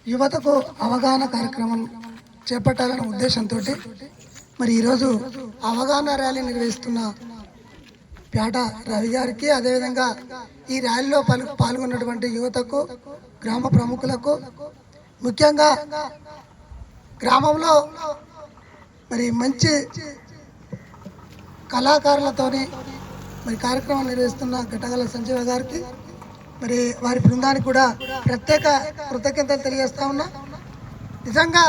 యువతకు అవగాహన కార్యక్రమం చేపట్టాలనే ఉద్దేశంతో మరి ఈరోజు అవగాహన ర్యాలీ నిర్వహిస్తున్న పేట రవి గారికి, అదేవిధంగా ఈ ర్యాలీలో పాల్గొన్నటువంటి యువతకు, గ్రామ ప్రముఖులకు, ముఖ్యంగా గ్రామంలో మరి మంచి కళాకారులతోని మరి కార్యక్రమం నిర్వహిస్తున్న గట్టగల సంజీవ గారికి, మరి వారి బృందానికి కూడా ప్రత్యేక కృతజ్ఞతలు తెలియజేస్తా ఉన్నా. నిజంగా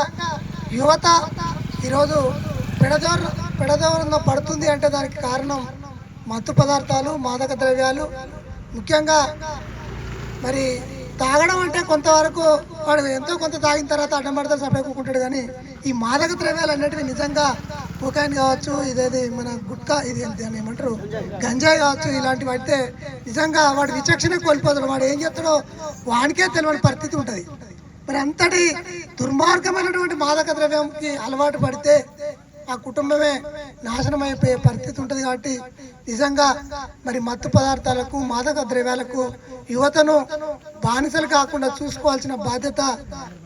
యువత ఈరోజు పెడదోరంలో పడుతుంది అంటే దానికి కారణం మత్తు పదార్థాలు, మాదక ద్రవ్యాలు. ముఖ్యంగా మరి తాగడం అంటే కొంతవరకు వాడు ఎంతో కొంత తాగిన తర్వాత అడ్డం పడితే సపరేకుంటాడు, కానీ ఈ మాదక ద్రవ్యాలు అన్నిటివి నిజంగా కోకాయిన్ కావచ్చు, ఇదేది మన గుట్కా, ఇది దాన్ని ఏమంటారు గంజాయి కావచ్చు, ఇలాంటివి అయితే నిజంగా వాడు విచక్షణ కోల్పోతాడు. వాడు ఏం చేస్తాడో వానికే తెలియని పరిస్థితి ఉంటుంది. మరి అంతటి దుర్మార్గమైనటువంటి మాదక ద్రవ్యంకి అలవాటు పడితే ఆ కుటుంబమే నాశనం అయిపోయే పరిస్థితి ఉంటుంది. కాబట్టి నిజంగా మరి మత్తు పదార్థాలకు, మాదక ద్రవ్యాలకు యువతను బానిసలు కాకుండా చూసుకోవాల్సిన బాధ్యత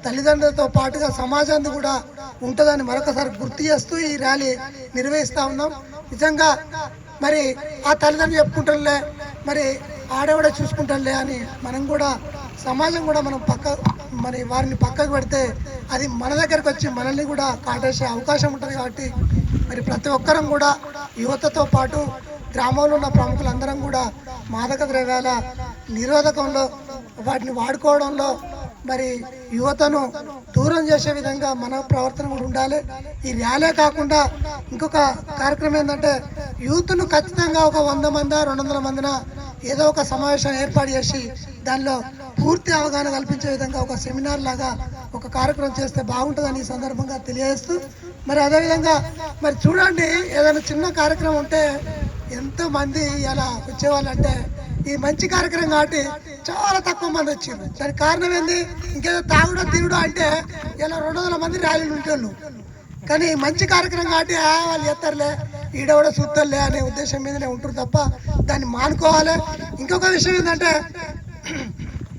తల్లిదండ్రులతో పాటుగా సమాజాన్ని కూడా ఉంటుందని మరొకసారి గుర్తు చేస్తూ ఈ ర్యాలీ నిర్వహిస్తూ ఉన్నాం. నిజంగా మరి ఆ తల్లిదండ్రులు చెప్పుకుంటారులే, మరి ఆడవిడ చూసుకుంటారులే అని మనం కూడా, సమాజం కూడా మనం మరి వారిని పక్కకు పెడితే అది మన దగ్గరకు వచ్చి మనల్ని కూడా కాటేసే అవకాశం ఉంటుంది. కాబట్టి మరి ప్రతి ఒక్కరం కూడా యువతతో పాటు గ్రామంలో ఉన్న ప్రముఖులందరం కూడా మాదక ద్రవ్యాల నిరోధకంలో, వాటిని వాడుకోవడంలో మరి యువతను దూరం చేసే విధంగా మన ప్రవర్తన కూడా ఉండాలి. ఈ ర్యాలీ కాకుండా ఇంకొక కార్యక్రమం ఏంటంటే యూత్ను ఖచ్చితంగా ఒక 100 మంది 200 మందిన ఏదో ఒక సమావేశం ఏర్పాటు చేసి దానిలో పూర్తి అవగాహన కల్పించే విధంగా ఒక సెమినార్ లాగా ఒక కార్యక్రమం చేస్తే బాగుంటుందని ఈ సందర్భంగా తెలియజేస్తూ, మరి అదేవిధంగా మరి చూడండి, ఏదైనా చిన్న కార్యక్రమం ఉంటే ఎంతో మంది ఇలా వచ్చేవాళ్ళు. అంటే ఇది మంచి కార్యక్రమం కాబట్టి చాలా తక్కువ మంది వచ్చారు. దానికి కారణం ఏంది? ఇంకేదో తాగుడో తిరుగుడో అంటే ఇలా 200 మంది ర్యాలీలు ఉంటారు. కానీ మంచి కార్యక్రమం కాబట్టి వాళ్ళు చేస్తారులే, ఈడవడ చూస్తారులే అనే ఉద్దేశం మీదనే ఉంటారు తప్ప దాన్ని మానుకోవాలి. ఇంకొక విషయం ఏంటంటే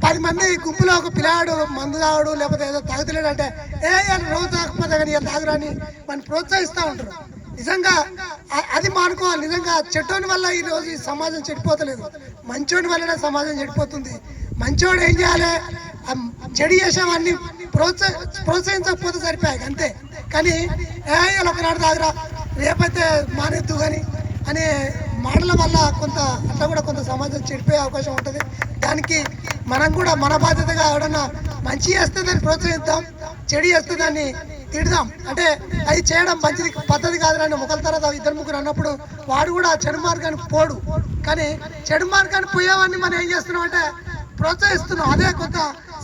10 మంది గుంపులో ఒక పిల్లాడు మందు తాగడు లేకపోతే ఏదో తాగుతలేడు అంటే రోజు తాగకపోతే కానీ ఇలా తాగురాని మనం ప్రోత్సహిస్తూ ఉంటారు. నిజంగా అది మానుకోవాలి. నిజంగా చెడ్డోని వల్ల ఈరోజు ఈ సమాజం చెడిపోతలేదు, మంచోని వల్లనే సమాజం చెడిపోతుంది. మంచోడు ఏం చేయాలి? చెడు చేసేవాడిని ప్రోత్సహించకపోతే సరిపోయాయి అంతే. కానీ ఇలా ఒకనాడు తాగరా, రేపైతే మానేద్దు కానీ అనే మాటల వల్ల అట్లా కూడా కొంత సమాజం చెడిపోయే అవకాశం ఉంటుంది. దానికి మనం కూడా మన బాధ్యతగా ఎవడన్నా మంచి చేస్తే దాన్ని ప్రోత్సహిద్దాం, చెడు చేస్తే దాన్ని తిడదాం. అంటే అది చేయడం మంచిది పద్ధతి కాదు అని ఒకరి తర్వాత 2-3 అన్నప్పుడు వాడు కూడా చెడు మార్గానికి పోడు. కానీ చెడు మార్గానికి పోయేవాడిని మనం ఏం చేస్తున్నాం అంటే ప్రోత్సహిస్తున్నాం. అదే కొంత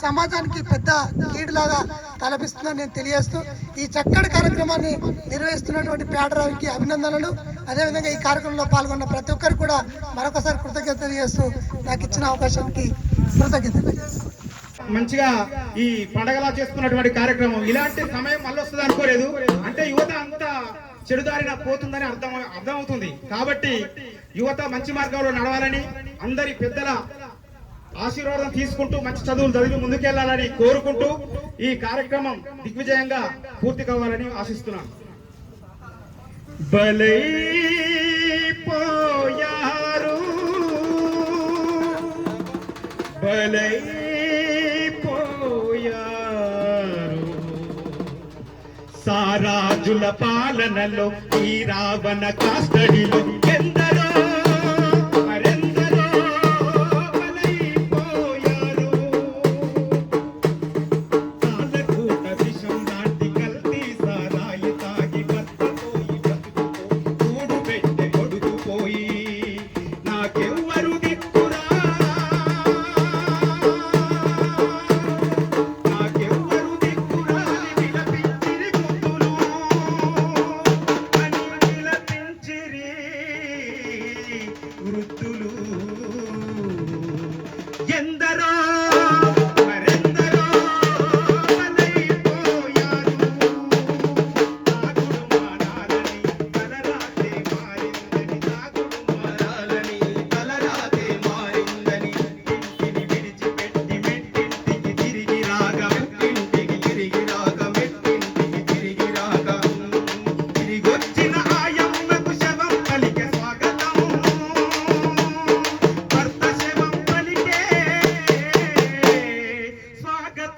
సమాజానికి పెద్ద కీడులాగా తలపిస్తుందని నేను తెలియజేస్తూ ఈ చక్కటి కార్యక్రమాన్ని నిర్వహిస్తున్నటువంటి పేటరావుకి అభినందనలు. అదేవిధంగా ఈ కార్యక్రమంలో పాల్గొన్న ప్రతి ఒక్కరికి కూడా మరొకసారి కృతజ్ఞత తెలియజేస్తూ నాకు ఇచ్చిన అవకాశానికి కృతజ్ఞతలు. మంచిగా ఈ పండగలా చేసుకున్నటువంటి కార్యక్రమం ఇలాంటి సమయం మళ్ళీ వస్తుంది అనుకోలేదు. అంటే యువత అంతా చెడుదారిన పోతుందని అర్థమవుతుంది. కాబట్టి యువత మంచి మార్గంలో నడవాలని, అందరి పెద్దల ఆశీర్వాదం తీసుకుంటూ మంచి చదువులు చదివి ముందుకెళ్లాలని కోరుకుంటూ ఈ కార్యక్రమం దిగ్విజయంగా పూర్తి కావాలని ఆశిస్తున్నాను. బలైపోయారు సారాజుల పాలనలో ఈ రావణ కాస్తడిలో ఎందరో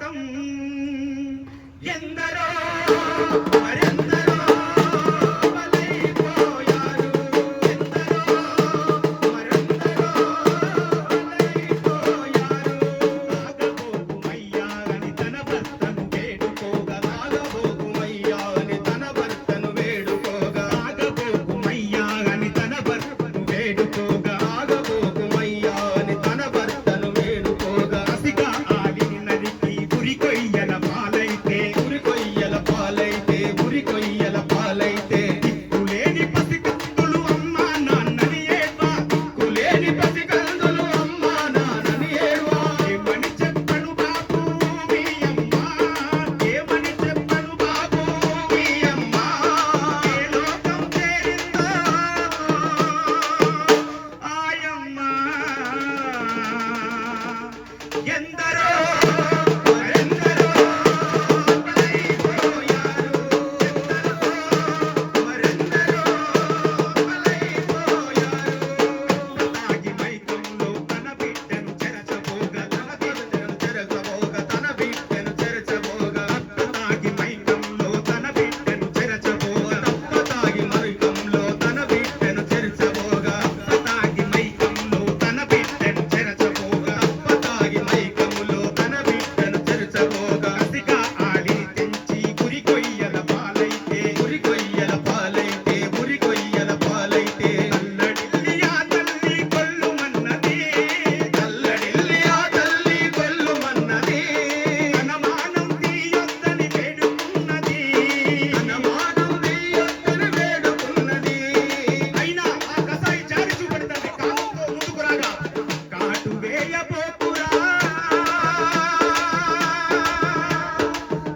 నాటకం ఎందరో మరెందరో బలైపోయారు ఎందరో మరెందరో బలైపోయారు ఆగబోకుమయ్యా అని తన భర్తను వేడుకోగా ఆగబోకుమయ్యా అని తన భర్తను వేడుకోగా ఆగబోకుమయ్యా అని తన భర్తను వేడుకోగా ఆగబోకుమయ్యా అని తన భర్తను వేడుకోగా అసిగా ఆలిని నరికి ఉరికొయ్యల పాలైతే ఉరికొయ్యల పాలైతే ఉరికొయ్యల పాలైతే దిక్కులేని పసికందులు అమ్మా నాన్నని ఏడ్వా దిక్కులేని పసికందులు అమ్మా నాన్నని ఏడ్వా ఏమని చెప్పను బాబు మీ అమ్మ ఏమని చెప్పను బాబు మీ అమ్మ ఏ లోకం చేరిందో ఆయమ్మ ఎందరో మరెందరో బలైపోయారు ఎందరో మరెందరో బలైపోయారు తాగి మైకంలో తన బిడ్డను చెరచబోగా తన బిడ్డను చెరచబోగా తన బిడ్డను చెరచబోగా తాగి మైకంలో తన బిడ్డను చెరచబోగా తాగి మైకంలో తన బిడ్డను చెరచబోగా తాగి మైకంలో తన బిడ్డను చెరచబోగా తాగి మైకంలో తన బిడ్డను చెరచబోగా అసిగా ఆలి తెంచి ఉరికొయ్యల పాలైతే ఉరికొయ్యల పాలైతే ఉరికొయ్యల పాలైతే అల్లడిల్లి ఆ తల్లి కొల్లుమన్నది అల్లడిల్లి ఆ తల్లి కొల్లుమన్నది అనమానం తీయొద్దని వేడుకున్నది అనమానం తీయొద్దని వేడుకున్నది అయినా ఆ కసాయి జారి చూపెడుతుంది కాలంతో ముందుకు రాగా కాటు వేయబోకురా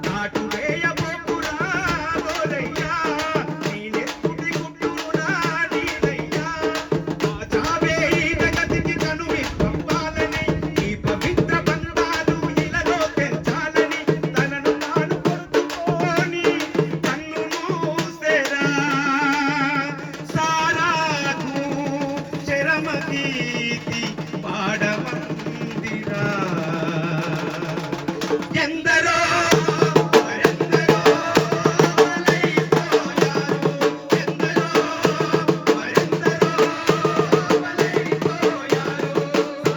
కాటు వేయబోకురా బోలయ్యా నీ నెత్తుటి గుట్టునా నీదయ్యా ఆ చావే ఈ జగతికి కనువి పంపాలని ఈ పవిత్ర బంధాలు ఇలలో పెంచాలని తనను తాను కొడుకుని కన్ను మూసేరా సారాకు శరమగీతి పాడమందిరా ఎందరో మరెందరో బలైపోయారు ఎందరో మరెందరో బలైపోయారు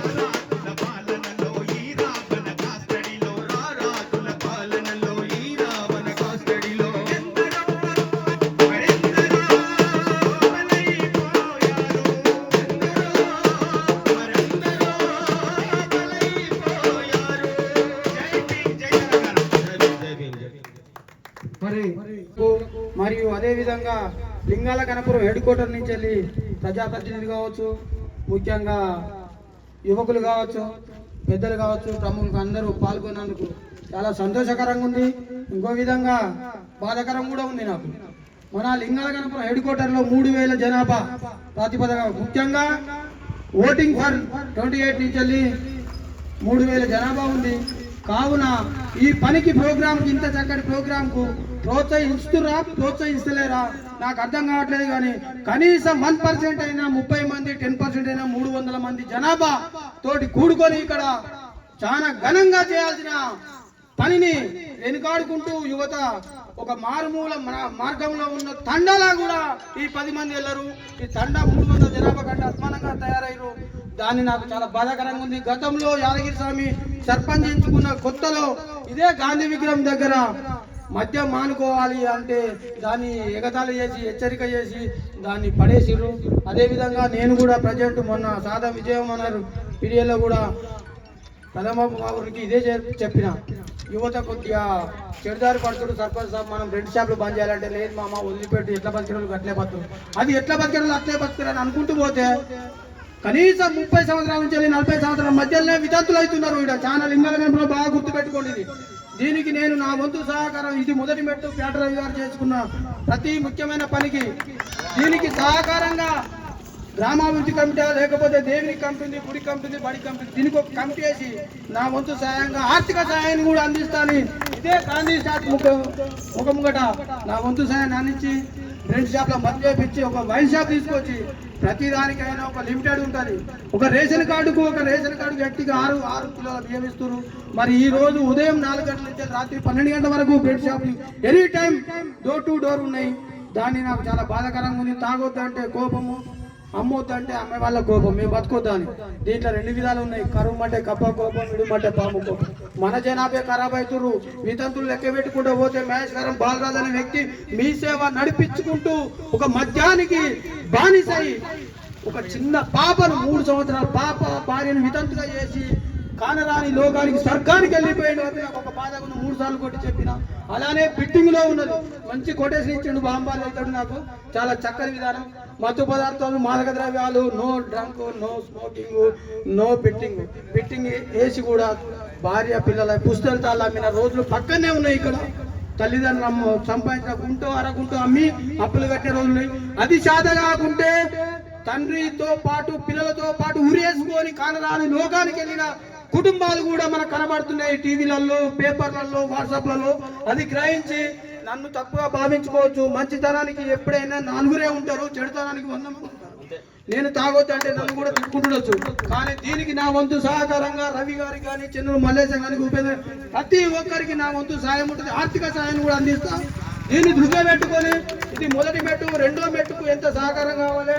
రారాజుల పాలనలో ఈ రావణ కాస్తడిలో రారాజుల పాలనలో ఈ రావణ కాస్తడిలో ఎందరో మరెందరో బలైపోయారు ఎందరో మరెందరో బలైపోయారు జై భీమ్ జై తెలంగాణ మరియు అదేవిధంగా లింగాల కనపురం హెడ్ క్వార్టర్ నుంచి వెళ్ళి ప్రజాప్రతినిధులు కావచ్చు, ముఖ్యంగా యువకులు కావచ్చు, పెద్దలు కావచ్చు, ప్రముఖులు అందరూ పాల్గొన్నందుకు చాలా సంతోషకరంగా ఉంది. ఇంకో విధంగా బాధాకరం కూడా ఉంది నాకు. మన లింగాల కనపురం హెడ్ క్వార్టర్లో 3000 జనాభా ప్రాతిపదిక ముఖ్యంగా ఓటింగ్ ఫర్ 28 నుంచి వెళ్ళి 3000 జనాభా ఉంది. కావున ఈ పనికి ప్రోగ్రాంకి ఇంత చక్కటి ప్రోగ్రాంకు ప్రోత్సహిస్తలేరా నాకు అర్థం కావట్లేదు. కానీ కనీసం 1% అయినా 30 మంది 10% అయినా 300 మంది జనాభా తోటి కూడుకొని ఇక్కడ చాలా ఘనంగా చేయాల్సిన పనిని వెనుకాడుకుంటూ యువత ఒక మారుమూల మార్గంలో ఉన్న తండలా కూడా ఈ 10 మంది వెళ్ళరు. ఈ తండ 300 జనాభా కంటే అసమానంగా తయారయ్యారు. దాన్ని నాకు చాలా బాధాకరంగా ఉంది. గతంలో యాదగిరి స్వామి సర్పంచ్ ఎంచుకున్న కొత్తలో ఇదే గాంధీ విగ్రహం దగ్గర మద్యం మానుకోవాలి అంటే దాన్ని ఎగతాళి చేసి హెచ్చరిక చేసి దాన్ని పడేసిర్రు. అదేవిధంగా నేను కూడా ప్రజెంట్ మొన్న సాదా విజయం అన్నారు పీడిఎల్లో కూడా ప్రథమ బాబుకి ఇదే చెప్పిన, యువత కొద్దిగా చెడుదారి పడుతుడు సర్పంచ్ సాబ్ మనం రెండు షాపులు బంద్ చేయాలంటే లేదు మామ వదిలిపెట్టి ఎట్లా బతికిన అట్లే బతురు, అది ఎట్లా బతికిన అట్లే బతుకురని అనుకుంటూ పోతే కనీసం 30 సంవత్సరాల నుంచి 40 సంవత్సరాల మధ్యలోనే వితంతులు అవుతున్నారు. ఇక్కడ చాలా లింగాల కనపలో బాగా గుర్తుపెట్టుకోండి. ఇది దీనికి నేను నా వంతు సహకారం, ఇది మొదటి మెట్టు పేటరవి గారు చేసుకున్న ప్రతి ముఖ్యమైన పనికి దీనికి సహకారంగా గ్రామాభివృద్ధి కమిటీ లేకపోతే దేవుని కమిటీ, గుడి కమిటీ, బడి కమిటీ, దీనికి ఒక కమిటీ వేసి నా వంతు సహాయంగా ఆర్థిక సహాయాన్ని కూడా అందిస్తాను. ఇదే గాంధీ షాప్ ముఖముగట నా వంతు సహాయాన్ని అందించి 2 షాప్ల మధ్య పెంచి ఒక వైన్ షాప్ తీసుకొచ్చి ప్రతి దానికైనా ఒక లిమిటెడ్ ఉంటుంది. ఒక రేషన్ కార్డుకు వ్యక్తికి 6 కిలోల బియ్యం ఇస్తున్నారు. మరి ఈ రోజు ఉదయం 4 గంటల నుంచి రాత్రి 12 గంటల వరకు బెడ్ షాపులు any time door to door ఉన్నాయి. దాన్ని నాకు చాలా బాధాకరంగా ఉంది. తాగొద్దంటే కోపము, అమ్మొద్దంటే అమ్మే వాళ్ళ కోపం, మేము బతుకొద్దాని. దీంట్లో 2 విధాలు ఉన్నాయి. కరుమంటే కప్ప కోపం, ఇడుమంటే పాము కోపం. మన జనాభే ఖరాబ్ అవుతున్నారు. వితంతులు లెక్క పెట్టుకుంటూ పోతే మహేష్ గారం బాలరాజు అనే వ్యక్తి మీ సేవ నడిపించుకుంటూ ఒక మద్యానికి బానిసై ఒక చిన్న పాపను 3 సంవత్సరాల పాప భార్యను వితంతుగా చేసి కానరాని లోకానికి స్వర్గానికి వెళ్ళిపోయిన నాకు ఒక బాధ 3 సార్లు కొట్టి చెప్పిన. అలానే బిట్టింగ్ లో ఉన్నది. మంచి కొటేషన్ ఇచ్చిండు బాంబాలు అవుతాడు. నాకు చాలా చక్కని విధానం. మత్తు పదార్థాలు, మాదక ద్రవ్యాలు, no drunk, no smoking, no betting. Betting వేసి కూడా భార్య పిల్లల పుస్తకాలు అమ్మిన రోజులు పక్కనే ఉన్నాయి. ఇక్కడ తల్లిదండ్రులు సంపాదించిన గుంటో అరగుంటో అమ్మి అప్పులు కట్టే రోజులు. అది శాత కాకుంటే తండ్రితో పాటు పిల్లలతో పాటు ఉరేసుకొని కానరాని లోకానికి వెళ్ళిన కుటుంబాలు కూడా మనకు కనబడుతున్నాయి టీవీలలో, పేపర్లలో, వాట్సాప్లలో. అది గ్రహించి నన్ను తప్పుగా భావించుకోవచ్చు. మంచితనానికి ఎప్పుడైనా 4 ఉంటారు, చెడుతనానికి 100 మంది ఉంటారు. నేను తాగొద్దంటే నన్ను కూడా తిట్టుకుంటుండొచ్చు. కానీ దీనికి నా వంతు సహకారంగా రవి గారికి కానీ, చెన్నూరు మల్లేశం కానీ, ఉపేంద్ర, ప్రతి ఒక్కరికి నా వంతు సాయం ఉంటుంది. ఆర్థిక సాయం కూడా అందిస్తా. దీన్ని దృష్టిలో పెట్టుకొని ఇది మొదటి మెట్టు, 2వ మెట్టుకు ఎంత సహకారం కావాలి.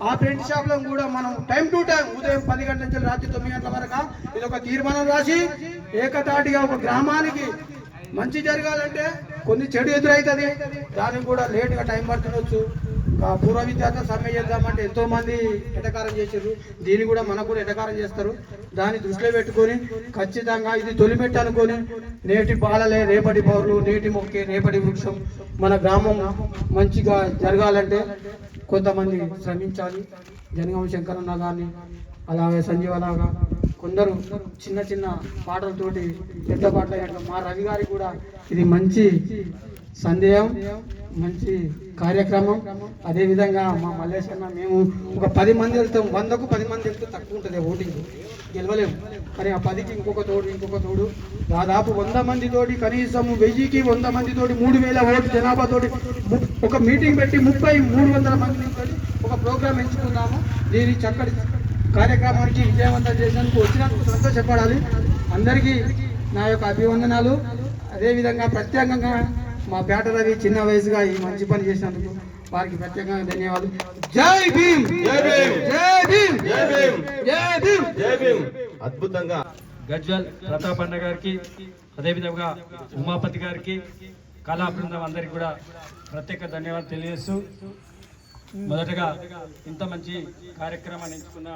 ఆ ప్రింట్ షాప్లో కూడా మనం టైం టు టైం ఉదయం 10 గంటల నుంచి రాత్రి 9 గంటల వరకు ఇది ఒక తీర్మానం రాసి ఏకతాటిగా ఒక గ్రామానికి మంచి జరగాలంటే కొన్ని చెడు ఎదురవుతుంది. దానికి కూడా లేటుగా టైం పడుతుండొచ్చు. పూర్వ విద్యార్థి సమ్మె చేద్దామంటే ఎంతో మంది ఎటకారం చేశారు. దీన్ని కూడా మనకు కూడా ఎటకారం చేస్తారు. దాన్ని దృష్టిలో పెట్టుకొని ఖచ్చితంగా ఇది తొలిమెట్టు అనుకొని నేటి బాలలే రేపటి పౌరులు, నేటి మొక్కే రేపటి వృక్షం. మన గ్రామం మంచిగా జరగాలంటే కొంతమంది శ్రమించాలి. జనగామ శంకరన్న కానీ, అలాగే సంజీవలాగా కొందరు చిన్న చిన్న పాటలతోటి పెద్ద పాటలు. మా రవి గారికి కూడా ఇది మంచి సందేహం, మంచి కార్యక్రమం. అదేవిధంగా మా మల్లేశన్న మేము ఒక 10 మంది వెళ్తాం. 100కు 10 మంది వెళ్తే తక్కువ ఉంటుంది ఓటింగ్, గెలవలేము. కానీ ఆ 10కి ఇంకొక తోడు దాదాపు 100 మందితోటి కనీసం 1000కి 100 మందితోటి 3000 ఓటు జనాభాతోటి ఒక మీటింగ్ పెట్టి 300 మంది ఒక ప్రోగ్రాం ఎంచుకున్నాము. దీని చక్కటి కార్యక్రమానికి విజయవంతం చేసినందుకు వచ్చినందుకు సంతోషపడాలి. అందరికీ నా యొక్క అభివందనాలు. అదేవిధంగా ప్రత్యేకంగా మా పేట రవి చిన్న వయసుగా ఈ మంచి పని చేసినందుకు వారికి ప్రత్యేకంగా ధన్యవాదాలు. జై భీమ్, జై భీమ్, జై భీమ్, జై భీమ్, జై భీమ్, జై భీమ్. అద్భుతంగా గజ్వల్ ప్రతాప్ అన్న గారికి, అదేవిధంగా ఉమాపతి గారికి, కళా బృందం అందరికి కూడా ప్రత్యేక ధన్యవాదాలు తెలియజేస్తూ, మొదటగా ఇంత మంచి కార్యక్రమాన్ని ఎంచుకున్న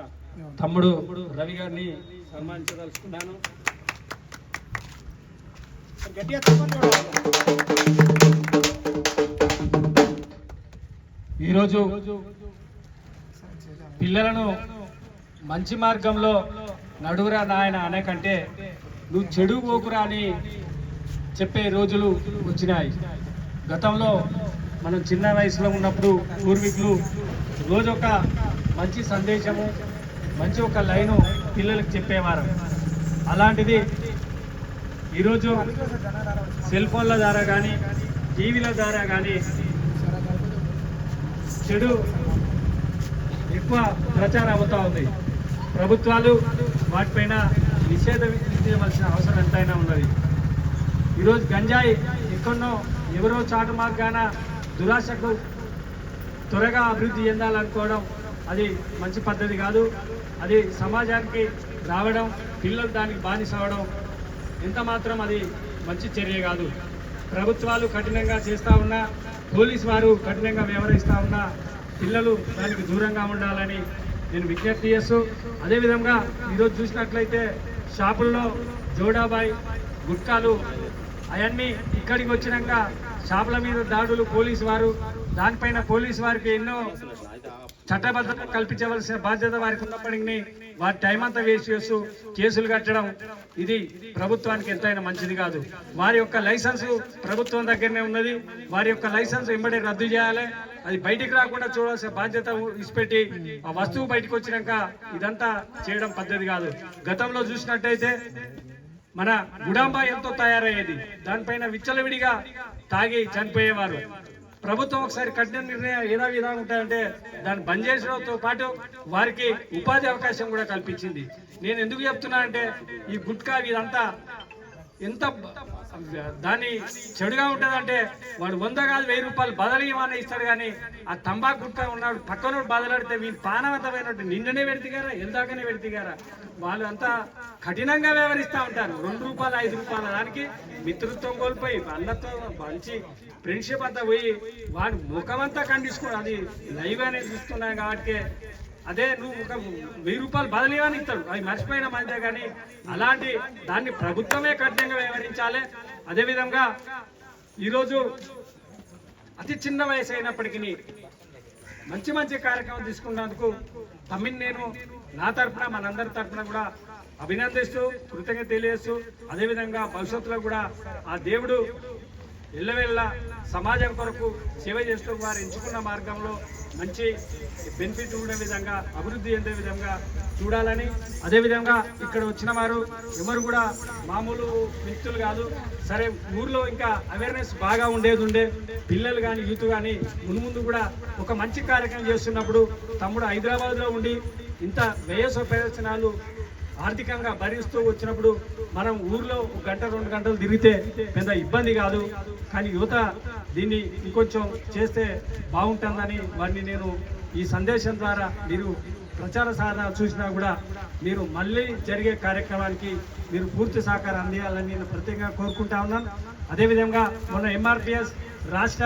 తమ్ముడు రవి గారిని సన్మానించదలుచుకున్నాను. ఈరోజు పిల్లలను మంచి మార్గంలో నడువురా నాయన అనే కంటే నువ్వు చెడు పోకురా అని చెప్పే రోజులు వచ్చినాయి. గతంలో మనం చిన్న వయసులో ఉన్నప్పుడు పూర్వీకులు రోజు ఒక మంచి సందేశము, మంచి ఒక లైను పిల్లలకు చెప్పేవారు. అలాంటిది ఈరోజు సెల్ ఫోన్ల ద్వారా కానీ, టీవీల ద్వారా కానీ చెడు ఎక్కువ ప్రచారం అవుతూ ఉంది. ప్రభుత్వాలు వాటిపైన నిషేధం విధించవలసిన అవసరం ఎంతైనా ఉన్నది. ఈరోజు గంజాయి ఎక్కడో ఎవరో చాటు మార్గాన దురాశకు త్వరగా అభివృద్ధి చెందాలనుకోవడం అది మంచి పద్ధతి కాదు. అది సమాజానికి రావడం, పిల్లలు దానికి బానిస అవ్వడం ఎంత మాత్రం అది మంచి చర్య కాదు. ప్రభుత్వాలు కఠినంగా చేస్తూ ఉన్నా, పోలీసు వారు కఠినంగా వ్యవహరిస్తూ ఉన్నా పిల్లలు దానికి దూరంగా ఉండాలని నేను విజ్ఞప్తి చేస్తూ, అదేవిధంగా ఈరోజు చూసినట్లయితే షాపుల్లో జోడాబాయ్, గుట్కాలు అవన్నీ ఇక్కడికి వచ్చినాక షాపుల మీద దాడులు, పోలీసు వారు దానిపైన పోలీసు వారికి ఎన్నో చట్టబద్ధత కల్పించవలసిన బాధ్యత వారికి ఉన్నప్పటికీ వారి టైం అంతా వేస్ట్ చేస్తూ కేసులు కట్టడం ఇది ప్రభుత్వానికి ఎంతైనా మంచిది కాదు. వారి యొక్క లైసెన్సు ప్రభుత్వం దగ్గరనే ఉన్నది. వారి యొక్క లైసెన్స్ వెంబడి రద్దు చేయాలి. అది బయటికి రాకుండా చూడాల్సిన బాధ్యత ఇచ్చిపెట్టి ఆ వస్తువు బయటకు వచ్చినాక ఇదంతా చేయడం పద్ధతి కాదు. గతంలో చూసినట్టయితే మన గుడాంబ ఎంతో తయారయ్యేది, దానిపైన విచ్చలవిడిగా తాగి చనిపోయేవారు. ప్రభుత్వం ఒకసారి కఠిన నిర్ణయం ఏదో విధంగా ఉంటాయంటే దాన్ని బంద్ చేసడంతో పాటు వారికి ఉపాధి అవకాశం కూడా కల్పించింది. నేను ఎందుకు చెప్తున్నా అంటే ఈ గుట్కా ఇదంతా ఎంత దాన్ని చెడుగా ఉంటుందంటే వాడు 100 కాదు 1000 రూపాయలు బదలు ఇవ్వని ఇస్తాడు, కానీ ఆ తంబాకు గుట్కా ఉన్నాడు పక్కన బదలాడితే వీళ్ళు పానవంతమైనట్టు నిన్ననే పెడితిగారా ఎందాకనే పెడితిగారా వాళ్ళు అంతా కఠినంగా వ్యవహరిస్తూ ఉంటారు. 2 రూపాయలు 5 రూపాయల దానికి మిత్రత్వం కోల్పోయి అందరితో మంచి ఫ్రెండ్షిప్ అంతా పోయి వాడు ముఖమంతా ఖండించుకో అది లైవ్ అనేది చూస్తున్నాయి కాబట్టి అదే నువ్వు ఒక 1000 రూపాయలు బదిలీ అని ఇస్తాడు, అవి మర్చిపోయిన మందే. కానీ అలాంటి దాన్ని ప్రభుత్వమే కఠినంగా వ్యవహరించాలి. అదేవిధంగా ఈరోజు అతి చిన్న వయసు అయినప్పటికీ మంచి మంచి కార్యక్రమం తీసుకున్నందుకు తమ్మిని నేను నా తరఫున మనందరి తరఫున కూడా అభినందిస్తూ కృతజ్ఞత తెలియజేస్తూ, అదేవిధంగా భవిష్యత్తులో కూడా ఆ దేవుడు ఎల్లవెల్ల సమాజం కొరకు సేవ చేస్తూ వారు ఎంచుకున్న మార్గంలో మంచి బెనిఫిట్ ఉండే విధంగా అభివృద్ధి చెందే విధంగా చూడాలని, అదేవిధంగా ఇక్కడ వచ్చిన వారు ఎవరు కూడా మామూలు వ్యక్తులు కాదు. సరే ఊర్లో ఇంకా అవేర్నెస్ బాగా ఉండే పిల్లలు కానీ యూత్ కానీ ముందు కూడా ఒక మంచి కార్యక్రమం చేస్తున్నప్పుడు తమ్ముడు హైదరాబాద్లో ఉండి ఇంత వ్యయ ప్రయోజనాలు ఆర్థికంగా భరిస్తూ వచ్చినప్పుడు మనం ఊర్లో 1 గంట 2 గంటలు తిరిగితే పెద్ద ఇబ్బంది కాదు. కానీ యువత దీన్ని ఇంకొంచెం చేస్తే బాగుంటుందని వారిని నేను ఈ సందేశం ద్వారా మీరు ప్రచార సాధన చూసినా కూడా మీరు మళ్ళీ జరిగే కార్యక్రమానికి మీరు పూర్తి సహకారం అందియాలని నేను ప్రత్యేకంగా కోరుకుంటా ఉన్నాను. అదేవిధంగా మొన్న ఎంఆర్పిఎస్ రాష్ట్ర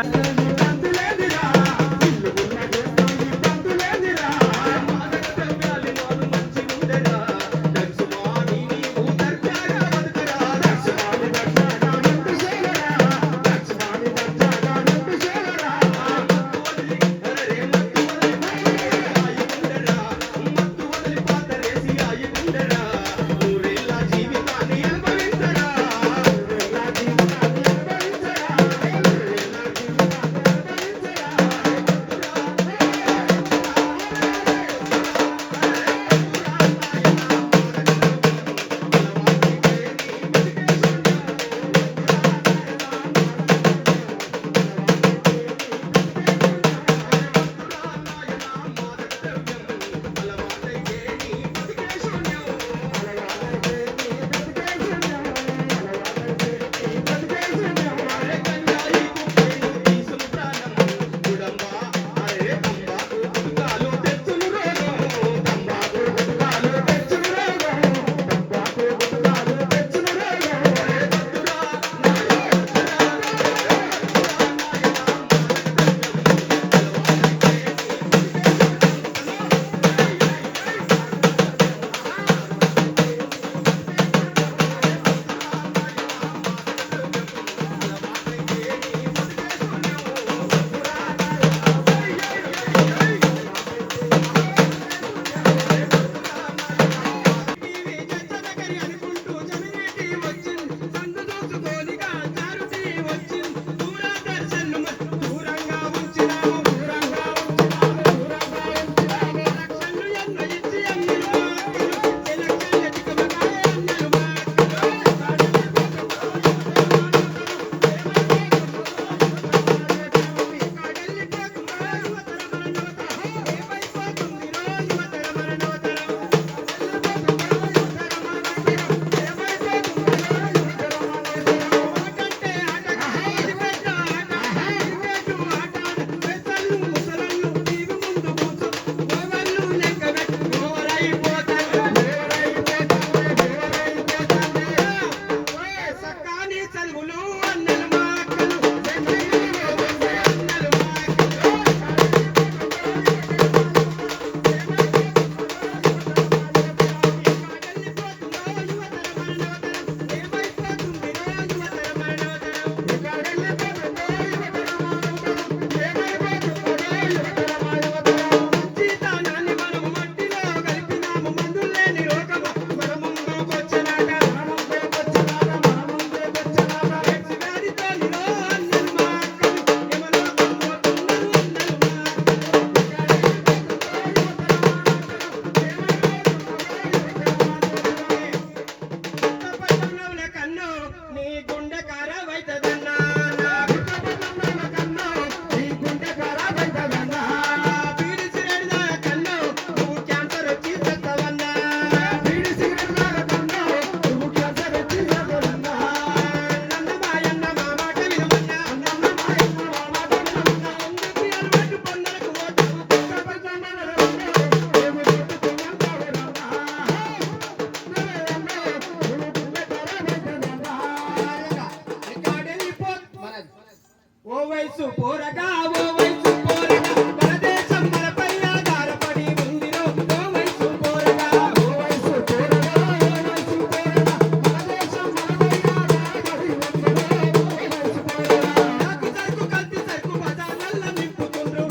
వయసు పోరగా ఓ వయసు పోరగా మన దేశం మనపై ఆధారపడి ఉందిరో ఓ వయసు పోరగా ఓ వయసు పోరగా ఓ వయసు పోరగా మన దేశం మనపై ఆధారపడి ఉందిరో ఓ వయసు పోరగా నాకు సరుకు కల్పి సరుకు బజార్ల నింపుతుండ్రు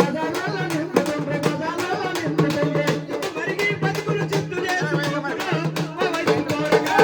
మరిగి బతుకులు చిత్తు చేసుకుంటున్నారు ఓ వయసు పోరగా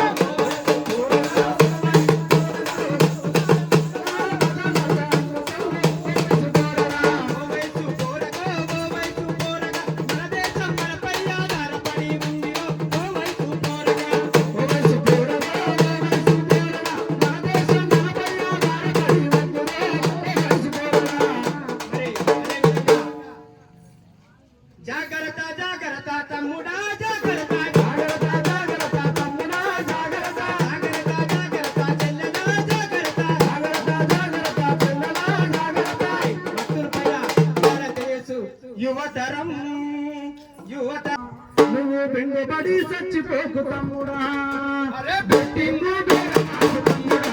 జాగ్రత్త జాగ్రత్త తమ్ముడా జాగ్రత్త జాగ్రత్త జాగ్రత్త తమ్ముడా జాగ్రత్త జాగ్రత్త జాగ్రత్త చెల్లెలా జాగ్రత్త జాగ్రత్త జాగ్రత్త చెల్లెలా జాగ్రత్త భక్తులపై భారతదేశు యువతరం యువత నువ్వు బెంగపడి చచ్చిపోకు తమ్ముడా అరే బెట్టింగు బేరమాకు తమ్ముడా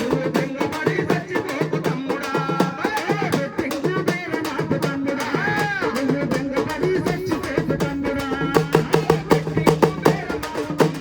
నువ్వు బెంగపడి చచ్చిపోకు తమ్ముడా బెట్టింగు బేరమాకు తమ్ముడా నువ్వు బెంగపడి చచ్చిపోకు తమ్ముడా బెట్టింగు బేరమాకు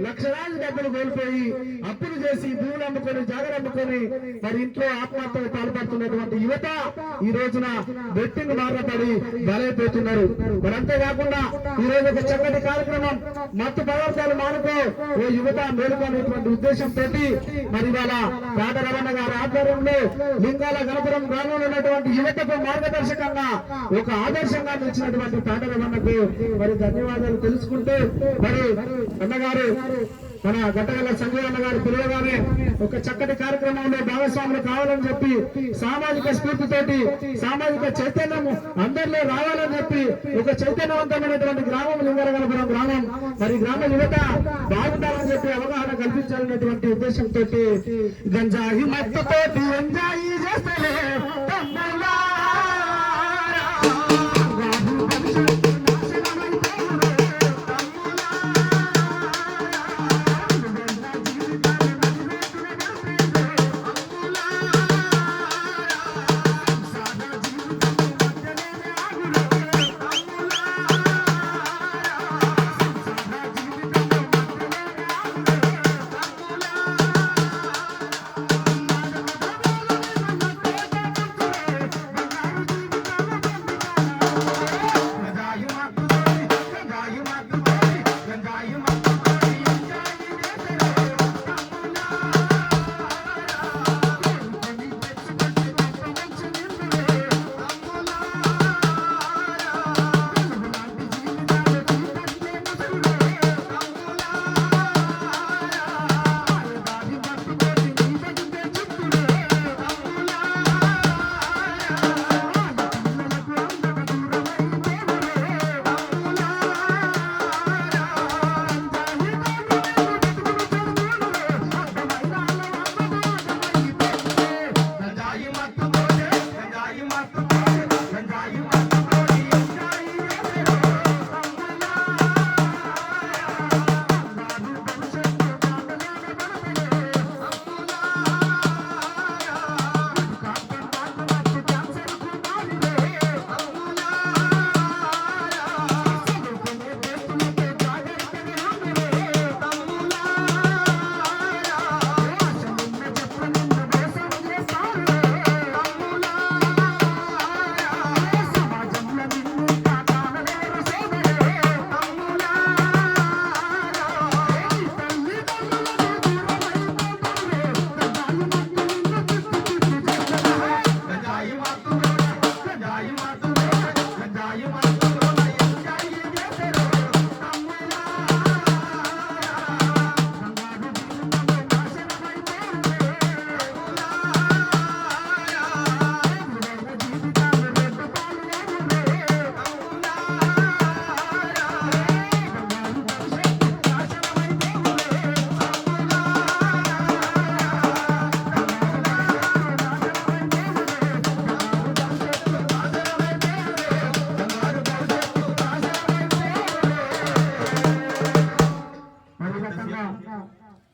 లక్షలాది డబ్బులు కోల్పోయి అప్పులు చేసి భూములు అమ్ముకొని జాగలు అమ్ముకొని మరి ఇంట్లో ఆత్మహత్యకు పాల్పడుతున్నటువంటి యువత ఈ రోజున బెట్టింగ్ బాధపడి బలైపోతున్నారు. మరి అంతేకాకుండా ఈ రోజు ఒక చక్కటి కార్యక్రమం మత్తు పదార్థాలు మానుకో ఓ యువత మేలుకొనేటువంటి ఉద్దేశంతో మరి ఇవాళ కాట రమణ గారి ఆధ్వర్యంలో లింగాల గణపురం గ్రామంలో ఉన్నటువంటి యువతకు మార్గదర్శకంగా ఒక ఆదర్శంగా నిలిచినటువంటి కాట రమణకు మరి ధన్యవాదాలు తెలుసుకుంటూ మరి అన్నగారు మన గట్టగల సంజయ్ అన్న గారు పిలువగానే ఒక చక్కటి కార్యక్రమంలో భాగస్వాములు కావాలని చెప్పి సామాజిక స్ఫూర్తితోటి సామాజిక చైతన్యము అందరిలో రావాలని చెప్పి ఒక చైతన్యవంతమైనటువంటి గ్రామం లింగరగలపురం గ్రామం మరి గ్రామ యువత బాగుండాలని చెప్పి అవగాహన కల్పించాలనేటువంటి ఉద్దేశంతో గంజాయి మత్తుతోటి ఎంజాయ్ చేస్తలే తమ్ముడా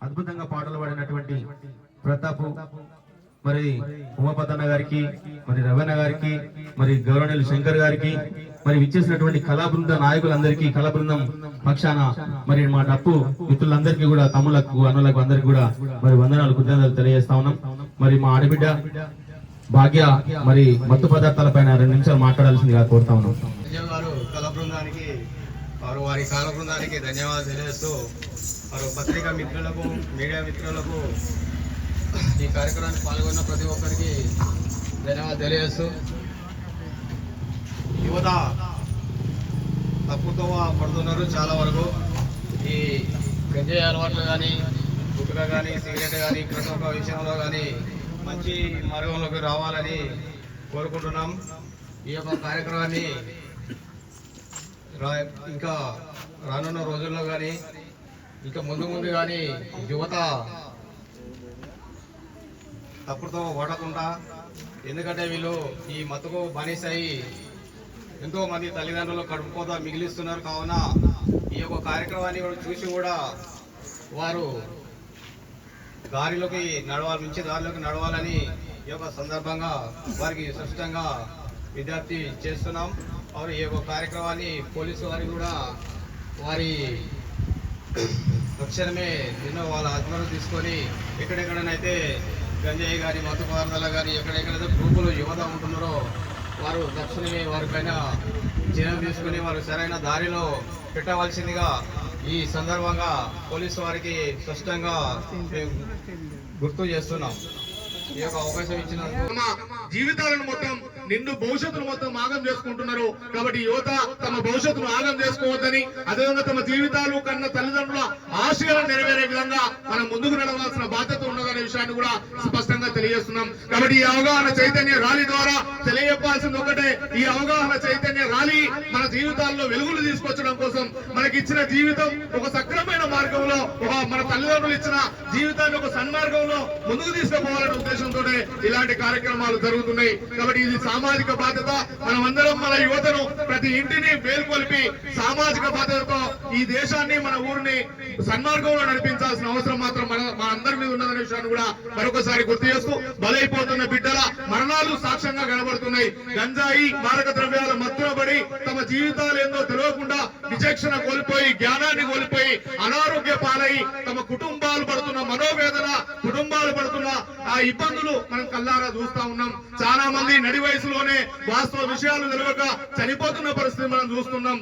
అద్భుతంగా పాటలు పాడినటువంటి ప్రతాప్, మరి ఉమాపతన్న గారికి, మరి రవణ గారికి, మరి గౌరవనీయులు శంకర్ గారికి, మరి విచ్చేసినటువంటి కళా బృంద నాయకులందరికీ, కళా బృందం పక్షాన మరి మా డప్పు మిత్రులందరికీ కూడా, తమ్ములకు అన్నులకు అందరికీ కూడా మరి వందనాలు, కృతజ్ఞతలు తెలియజేస్తా ఉన్నాం. మరి మా ఆడబిడ్డ భాగ్య మరి మత్తు పదార్థాల పైన 2 నిమిషాలు మాట్లాడాల్సిందిగా కోరుతా ఉన్నాం. గారు కళా బృందానికి వారి కళా బృందానికి ధన్యవాదాలు తెలియజేస్తూ వారు పత్రికా మిత్రులకు, మీడియా మిత్రులకు, ఈ కార్యక్రమానికి పాల్గొన్న ప్రతి ఒక్కరికి ధన్యవాదాలు తెలియజేస్తూ, యువత తప్పుతో పడుతున్నారు. చాలా వరకు ఈ గంజాయి అలవాట్లు కానీ, గుట్కా కానీ, సిగరెట్ కానీ, ప్రతి ఒక్క విషయంలో కానీ మంచి మార్గంలోకి రావాలని కోరుకుంటున్నాం. ఈ యొక్క కార్యక్రమాన్ని ఇంకా రానున్న రోజుల్లో కానీ, ఇంకా ముందు కానీ యువత తప్పుతో ఓడకుండా, ఎందుకంటే వీళ్ళు ఈ మత్తుకు బానిసయి ఎంతో మంది తల్లిదండ్రులు కడుపుకోత మిగిలిస్తున్నారు. కావున ఈ యొక్క కార్యక్రమాన్ని చూసి కూడా వారు దారిలోకి నడవాలి, మంచి దారిలోకి నడవాలని ఈ యొక్క సందర్భంగా వారికి స్పష్టంగా విజ్ఞప్తి చేస్తున్నాం. వారు ఈ యొక్క కార్యక్రమాన్ని పోలీసు వారికి కూడా వారి తక్షణమే నిన్న వాళ్ళ ఆత్మను తీసుకొని ఎక్కడెక్కడనైతే గంజాయి కానీ, మత్తు పదార్థాలు కానీ, ఎక్కడెక్కడైతే గ్రూపులు యువత ఉంటున్నారో వారు తక్షణమే వారిపైన చర్యలు తీసుకుని వారు సరైన దారిలో పెట్టవలసిందిగా ఈ సందర్భంగా పోలీసు వారికి స్పష్టంగా గుర్తు చేస్తున్నాం. ఈ యొక్క అవకాశం ఇచ్చినందుకు జీవితాలను మొత్తం నిండు భవిష్యత్తును మొత్తం ఆగం చేసుకుంటున్నారు. కాబట్టి యువత తమ భవిష్యత్తును ఆగం చేసుకోవద్దని, అదేవిధంగా తమ జీవితాలు కన్నా తల్లిదండ్రుల ఆశయాలను నెరవేరే విధంగా మనం ముందుకు నడవాల్సిన బాధ్యత ఉన్నదనే విషయాన్ని కూడా స్పష్టంగా తెలియజేస్తున్నాం. కాబట్టి ఈ అవగాహన చైతన్య ర్యాలీ ద్వారా తెలియజెప్పాల్సింది ఒకటే, ఈ అవగాహన చైతన్య ర్యాలీ మన జీవితాల్లో వెలుగులు తీసుకొచ్చడం కోసం, మనకి ఇచ్చిన జీవితం ఒక సక్రమైన మార్గంలో, మన తల్లిదండ్రులు ఇచ్చిన జీవితాన్ని ఒక సన్మార్గంలో ముందుకు తీసుకుపోవాలనే ఉద్దేశంతో ఇలాంటి కార్యక్రమాలు జరుగుతున్నాయి. కాబట్టి ఇది సామాజిక బాధ్యత. మనమందరం మన యువతను ప్రతి ఇంటిని మేల్కొల్పి సామాజిక బాధ్యతతో ఈ దేశాన్ని, మన ఊరిని సన్మార్గంలో నడిపించాల్సిన అవసరం మాత్రం మన అందరి మీద ఉన్నదనే విషయాన్ని కూడా మరొకసారి గుర్తు చేస్తూ, బలైపోతున్న బిడ్డల మరణాలు సాక్ష్యంగా కనబడుతున్నాయి. గంజాయి, మారక ద్రవ్యాల మత్తులో పడి తమ జీవితాలు ఏందో తెలియకుండా విచక్షణ కోల్పోయి, జ్ఞానాన్ని కోల్పోయి, అనారోగ్య పాలై తమ కుటుంబాలు పడుతున్న మనోవేదన, కుటుంబాలు పడుతున్న ఆ ఇబ్బందులు మనం కల్లారా చూస్తా ఉన్నాం. చాలా మంది నడి వయసులోనే వాస్తవ విషయాలు తెలియక చనిపోతున్న పరిస్థితి మనం చూస్తున్నాం.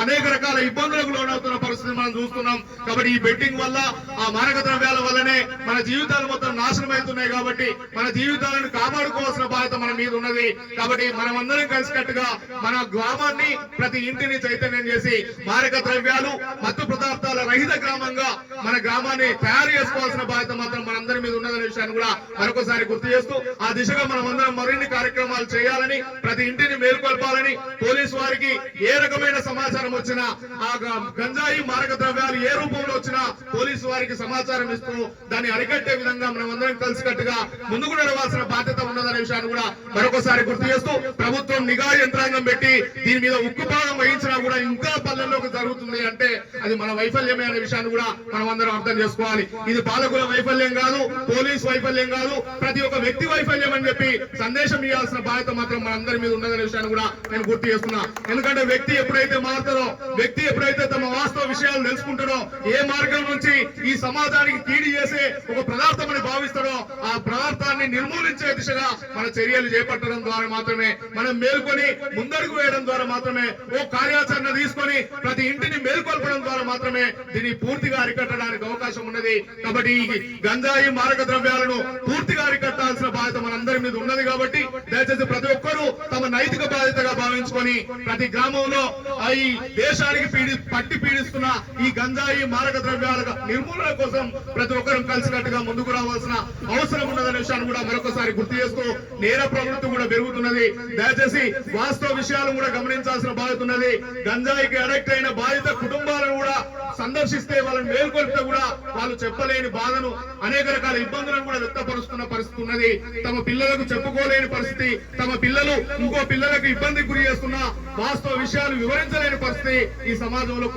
అనేక రకాల ఇబ్బందులకు లోనవుతున్న పరిస్థితి మనం చూస్తున్నాం. కాబట్టి ఈ బెట్టింగ్ వల్ల, ఆ మారక ద్రవ్యాల వల్లనే మన జీవితాలు మొత్తం నాశనం అవుతున్నాయి. కాబట్టి మన జీవితాలను కాపాడుకోవాల్సిన బాధ్యత మన మీద ఉన్నది. కాబట్టి మనమందరం కలిసికట్టుగా మన గ్రామాన్ని, ప్రతి ఇంటిని చైతన్యం చేసి మారక ద్రవ్యాలు, మత్తు పదార్థాల రహిత గ్రామంగా మన గ్రామాన్ని తయారు చేసుకోవాల్సిన బాధ్యత మాత్రం మనందరి మీద ఉన్నదనే విషయాన్ని కూడా మరొకసారి గుర్తు చేస్తూ, ఆ దిశగా మనమందరం మరిన్ని కార్యక్రమాలు చేయాలని, ప్రతి ఇంటిని మేల్కొల్పాలని, పోలీసు వారికి ఏ రకమైన సమాచారం వచ్చినా, ఆ గంజాయి, మారక ద్రవ్యాలు ఏ రూపంలో వచ్చినా పోలీసు వారికి సమాచారం ఇస్తూ దాన్ని అరికట్టే విధంగా మనమందరం కలిసికట్టుగా ముందుకు నడవాల్సిన బాధ్యత ఉన్నదనే విషయాన్ని కూడా మరొకసారి గుర్తు చేస్తూ, ప్రభుత్వం నిఘా యంత్రాంగం పెట్టి దీని మీద ఉక్కుపాదం వహించినా కూడా ఇంకా పల్లెల్లోకి జరుగుతుంది అంటే అది మన వైఫల్యమే అనే విషయాన్ని కూడా మనం అందరం అర్థం చేసుకోవాలి. ఇది పాలకుల వైఫల్యం కాదు, పోలీస్ వైఫల్యం కాదు, ప్రతి ఒక్క వ్యక్తి వైఫల్యం అని చెప్పి సందేశం ఇవ్వాల్సిన బాధ్యత మాత్రం మనందరి మీద ఉన్నదనే విషయాన్ని కూడా నేను గుర్తు చేస్తున్నా. ఎందుకంటే వ్యక్తి ఎప్పుడైతే మారుతారో, వ్యక్తి ఎప్పుడైతే తమ వాస్తవ విషయాలు తెలుసుకుంటారో, ఏ మార్గం నుంచి ఈ సమాజానికి కీడి చేసే ఒక పదార్థం అని భావిస్తాడో ఆ పదార్థాన్ని నిర్మూలించే దిశగా మన చర్యలు చేపట్టడం ద్వారా మాత్రమే, మనం మేల్కొని ముందడుగు వేయడం ద్వారా మాత్రమే, ఓ కార్యాచరణ తీసుకొని ప్రతి ఇంటిని మేల్కొల్పడం ద్వారా మాత్రమే దీన్ని పూర్తిగా అరికట్టడానికి అవకాశం ఉన్నది. కాబట్టి ఈ గంజాయి, మారక ద్రవ్యాలను పూర్తిగా అరికట్టాల్సిన బాధ్యత మనందరి మీద ఉన్నది. కాబట్టి దయచేసి ప్రతి ఒక్కరూ తమ నైతిక బాధ్యతగా భావించుకొని ప్రతి గ్రామంలో ఈ దేశానికి పట్టి పీడిస్తున్న ఈ గంజాయి, మారక ద్రవ్యాల నిర్మూలన కోసం ప్రతి ఒక్కరూ కలిసికట్టుగా ముందుకు రావాల్సిన అవసరం ఉన్నదనే విషయాన్ని కూడా మరొకసారి గుర్తు చేస్తూ, నేర ప్రవృత్తి కూడా పెరుగుతున్నది. దయచేసి వాస్తవ విషయాలు కూడా గమనించాల్సిన బాధ్యత ఉన్నది. గంజాయికి అడిక్ట్ అయిన బాధిత కుటుంబాలను కూడా సందర్శిస్తే వాళ్ళని మేల్కొల్పితే కూడా వాళ్ళు చెప్పలేని బాధను, అనేక రకాల ఇబ్బందులను కూడా వ్యక్తపరుస్తున్న పరిస్థితి ఉన్నది. తమ పిల్లలకు చెప్పుకోలేని పరిస్థితి, తమ పిల్లలు ఇంకో పిల్లలకు ఇబ్బందికి గురి చేస్తున్న వాస్తవ విషయాలు వివరించలేని పరిస్థితి ఈ సమాజంలో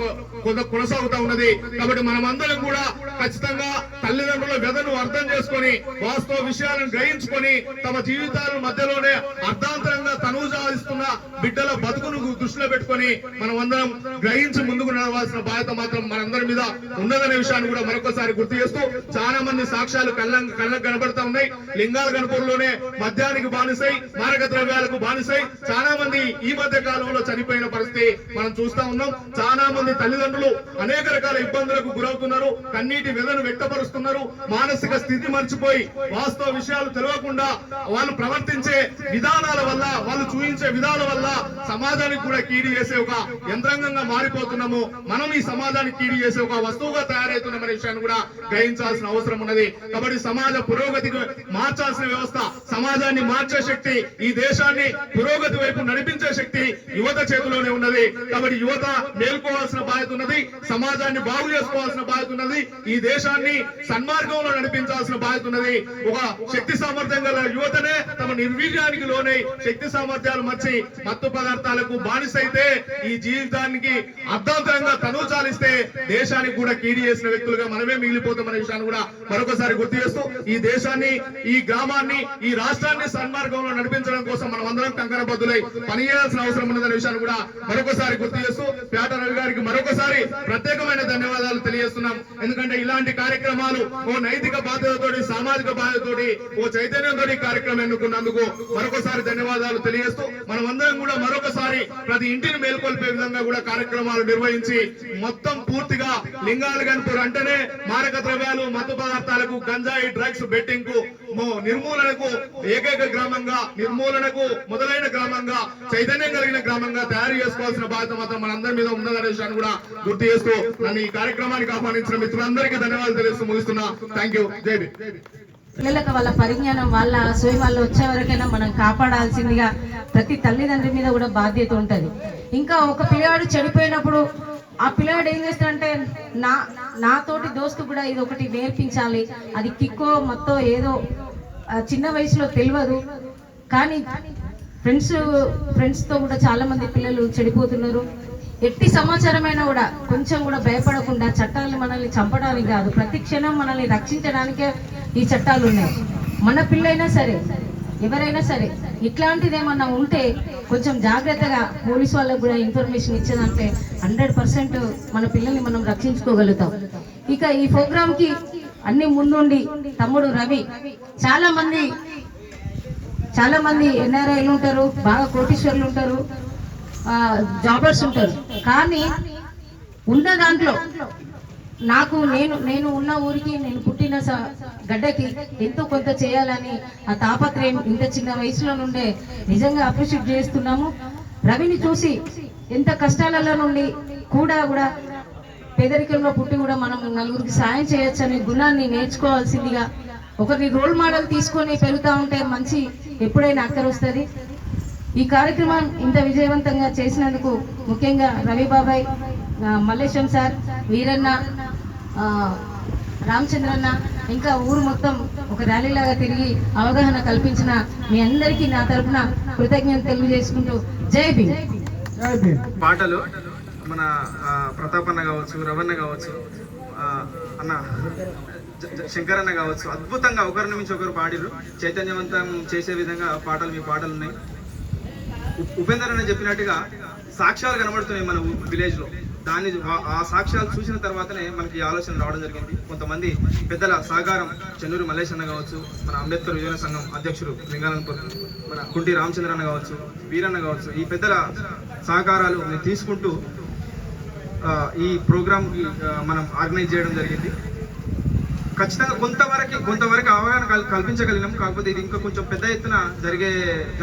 కొనసాగుతా ఉన్నది. కాబట్టి మనమందరం కూడా ఖచ్చితంగా తల్లిదండ్రుల వ్యధను అర్థం చేసుకొని వాస్తవ విషయాలను గ్రహించుకొని తమ జీవితాల మధ్యలోనే అర్ధాంతరంగా తనుజాదిస్తున్న బిడ్డల బతుకును దృష్టిలో పెట్టుకొని మనం అందరం గ్రహించి ముందుకు నడవాల్సిన బాధ్యత మాత్రం మనందరి మీద ఉన్నదనే విషయాన్ని కూడా మరొకసారి గుర్తు చేస్తూ, చాలా మంది సాక్ష్యాలు కళ్ళకు కనబడతా ఉన్నాయి. లింగాల గణపూర్లోనే మద్యానికి బానిసై, మారక ద్రవ్యాలకు బానిసై చాలా మంది ఈ మధ్య కాలంలో చనిపోయిన పరిస్థితి మనం చూస్తా ఉన్నాం. చాలా మంది తల్లిదండ్రులు అనేక రకాల ఇబ్బందులకు గురవుతున్నారు, కన్నీటి వెదను వ్యక్తపరుస్తున్నారు. మానసిక స్థితి మర్చిపోయి వాస్తవ విషయాలు తెలియకుండా వాళ్ళు ప్రవర్తించే విధానాల వల్ల, వాళ్ళు చూపించే విధానాల వల్ల సమాజానికి కూడా కీడి చేసే ఒక యంత్రాంగంగా మారిపోతున్నాము. మనం ఈ సమాజానికి కీడి చేసే ఒక వస్తువుగా తయారవుతున్నామనే విషయాన్ని కూడా గ్రహించాల్సిన అవసరం ఉన్నది. కాబట్టి సమాజ పురోగతికి మార్చాల్సిన వ్యవస్థ, సమాజాన్ని మార్చే శక్తి, ఈ దేశాన్ని పురోగతి వైపు నడిపించే శక్తి యువత చేతిలోనే ఉన్నది. కాబట్టి యువత మేల్కోవాల్సిన బాధ్యత ఉన్నది, సమాజాన్ని బాగు చేసుకోవాల్సిన బాధ్యత ఉన్నది, ఈ దేశాన్ని సన్మార్గంలో నడిపించాల్సిన బాధ్యత ఉన్నది. ఒక శక్తి సామర్థ్యం గల యువతనే తమ నిర్వీర్యానికి లోనై శక్తి సామర్థ్యాలు మర్చి మత్తు పదార్థాలకు బానిసైతే ఈ జీవితానికి అర్ధాంతరంగా తనుచాలిస్తే దేశానికి కూడా కీడి చేసిన వ్యక్తులుగా మనమే మిగిలిపోతామనే విషయాన్ని కూడా మరొకసారి గుర్తు చేస్తూ, ఈ దేశాన్ని, ఈ గ్రామాన్ని, ఈ రాష్ట్రాన్ని సన్మార్గంలో నడిపించడం కోసం మనం అందరం కంకణబద్దులై పనిచేయాల్సిన అవసరం ఉన్నదనే విషయాన్ని కూడా మరొకసారి గుర్తు చేస్తూ, పేట రవి గారికి మరొకసారి ప్రత్యేకమైన ధన్యవాదాలు తెలియజేస్తున్నాం. ఎందుకంటే ఇలాంటి కార్యక్రమాలు ఓ నైతిక బాధ్యతతోటి, సామాజిక బాధ్యతతోటి, ఓ చైతన్యంతో కార్యక్రమం ఎన్నుకున్నందుకు మరొకసారి ధన్యవాదాలు తెలియజేస్తూ, మనం అందరం కూడా మరొకసారి ప్రతి ఇంటిని మేల్కొల్పే విధంగా కూడా కార్యక్రమాలు నిర్వహించి మొత్తం పూర్తిగా లింగాల గణపూర్ అంటేనే మారక ద్రవ్యాలు, మత్తు పదార్థాలకు, గంజాయి, డ్రగ్స్, బెట్టింగ్ కు నిర్మూలనకు ఏకైక గ్రామంగా, నిర్మూలనకు మొదలైన గ్రామంగా, చైతన్యం కలిగిన గ్రామంగా తయారు చేసుకోవాల్సిన బాధ్యత మాత్రం మనందరి మీద ఉన్నదనే విషయాన్ని కూడా గుర్తు చేస్తూ, నన్ను ఈ కార్యక్రమానికి ఆహ్వానించిన మిత్రులందరికీ ధన్యవాదాలు తెలియజేస్తూ ముగిస్తున్నా. Thank you. జై భీమ్. పిల్లలకు వాళ్ళ పరిజ్ఞానం, వాళ్ళ సోయి వాళ్ళు వచ్చే వరకైనా మనం కాపాడాల్సిందిగా ప్రతి తల్లిదండ్రి మీద కూడా బాధ్యత ఉంటది. ఇంకా ఒక పిల్లాడు చెడిపోయినప్పుడు ఆ పిల్లాడు ఏం చేస్తాడంటే, నాతోటి దోస్తు కూడా ఇది ఒకటి నేర్పించాలి, అది కిక్కో మొత్తం ఏదో చిన్న వయసులో తెలియదు, కానీ ఫ్రెండ్స్ తో కూడా చాలా మంది పిల్లలు చెడిపోతున్నారు. ఎట్టి సమాచారమైనా కూడా కొంచెం కూడా భయపడకుండా, చట్టాలు మనల్ని చంపడానికి కాదు, ప్రతి క్షణం మనల్ని రక్షించడానికే ఈ చట్టాలు ఉన్నాయి. మన పిల్లైనా సరే, ఎవరైనా సరే ఇట్లాంటిది ఏమన్నా ఉంటే కొంచెం జాగ్రత్తగా పోలీసు వాళ్ళకు కూడా ఇన్ఫర్మేషన్ ఇచ్చేదంటే 100% మన పిల్లల్ని మనం రక్షించుకోగలుగుతాం. ఇక ఈ ప్రోగ్రామ్ కి అన్ని ముందుండి తమ్ముడు రవి, చాలా మంది ఎన్ఆర్ఐలు ఉంటారు, బాగా కోటీశ్వర్లు ఉంటారు, జాబర్స్ ఉంటారు, కానీ ఉన్న దాంట్లో నేను ఉన్న ఊరికి, నేను పుట్టిన గడ్డకి ఎంతో కొంత చేయాలని ఆ తాపత్రయం ఇంత చిన్న వయసులో నుండే నిజంగా అప్రిషియేట్ చేస్తున్నాము. రవిని చూసి ఎంత కష్టాలలో నుండి కూడా పేదరికంలో పుట్టి కూడా మనం నలుగురికి సాయం చేయొచ్చనే గుణాన్ని నేర్చుకోవాల్సిందిగా, ఒకరిని రోల్ మోడల్ తీసుకొని పెరుగుతూ ఉంటే మంచి ఎప్పుడైనా అక్కరొస్తుంది. ఈ కార్యక్రమం ఇంత విజయవంతంగా చేసినందుకు ముఖ్యంగా రవి బాబాయ్, మల్లేశం సార్, వీరన్న, రామచంద్రన్న, ఇంకా ఊరు మొత్తం ఒక ర్యాలీలాగా తిరిగి అవగాహన కల్పించిన మీ అందరికీ నా తరఫున కృతజ్ఞత తెలియజేసుకుంటూ జై భీమ్. పాటలు మన ప్రతాపన్న కావచ్చు, రవణ కావచ్చు, అన్న శంకరన్న కావచ్చు, అద్భుతంగా ఒకరిని మించి ఒకరు పాడిరు. చైతన్యవంతం చేసే విధంగా పాటలు, మీ పాటలు ఉన్నాయి. ఉపేందర్ అన్న చెప్పినట్టుగా సాక్ష్యాలు కనబడుతున్నాయి మన విలేజ్ లో. ఆ సాక్ష్యాలు చూసిన తర్వాతనే మనకి ఆలోచన రావడం జరిగింది. కొంతమంది పెద్దల సహకారం, చెన్నూరు మల్లేశ్ అన్న కావచ్చు, మన అంబేద్కర్ యువజన సంఘం అధ్యక్షుడు లింగాలంపూర్ మన కుంటి రామచంద్ర అన్న కావచ్చు, వీరన్న కావచ్చు, ఈ పెద్దల సహకారాలు తీసుకుంటూ ఈ ప్రోగ్రామ్ మనం ఆర్గనైజ్ చేయడం జరిగింది. ఖచ్చితంగా కొంతవరకు అవగాహన కల్పించగలిగినాం. కాకపోతే ఇది ఇంకా కొంచెం పెద్ద ఎత్తున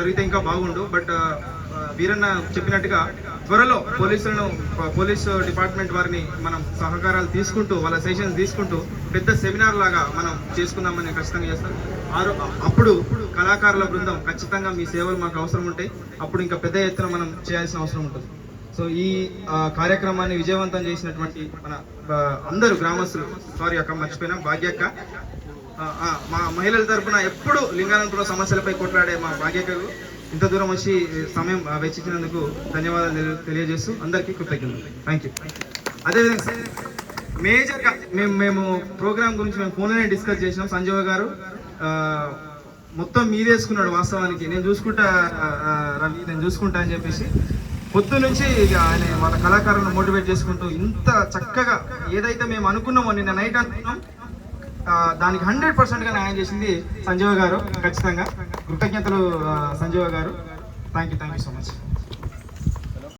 జరిగితే ఇంకా బాగుండు. బట్ వీరన్న చెప్పినట్టుగా త్వరలో పోలీస్ డిపార్ట్మెంట్ వారిని మనం సహకారాలు తీసుకుంటూ, వాళ్ళ సెషన్స్ తీసుకుంటూ పెద్ద సెమినార్ లాగా మనం చేసుకుందామని ఖచ్చితంగా చేస్తాం. అప్పుడు కళాకారుల బృందం ఖచ్చితంగా మీ సేవలు మాకు అవసరం ఉంటాయి. అప్పుడు ఇంకా పెద్ద ఎత్తున మనం చేయాల్సిన అవసరం ఉంటుంది. సో ఈ కార్యక్రమాన్ని విజయవంతం చేసినటువంటి మన అందరూ గ్రామస్తులు, సారీ అక్క మర్చిపోయినా, భాగ్యక్క, మా మహిళల తరఫున ఎప్పుడు లింగానంతపురం సమస్యలపై కొట్లాడే మా భాగ్యక్కకు ఇంత దూరం వచ్చి సమయం వెచ్చించినందుకు ధన్యవాదాలు తెలియజేస్తూ అందరికీ కృతజ్ఞతలు. Thank you. అదేవిధంగా మేజర్గా మేము ప్రోగ్రామ్ గురించి మేము ఫోన్లోనే డిస్కస్ చేసినాం. సంజయ్ గారు మొత్తం మీదేసుకున్నాడు. వాస్తవానికి నేను చూసుకుంటా రవి, నేను చూసుకుంటా అని చెప్పేసి పొద్దు నుంచి ఆయన వాళ్ళ కళాకారులను మోటివేట్ చేసుకుంటూ ఇంత చక్కగా ఏదైతే మేము అనుకున్నామో, నిన్న నైట్ అనుకున్నాం, దానికి 100%గా న్యాయం చేసింది సంజయ్ గారు. ఖచ్చితంగా కృతజ్ఞతలు సంజయ్ గారు. Thank you so much.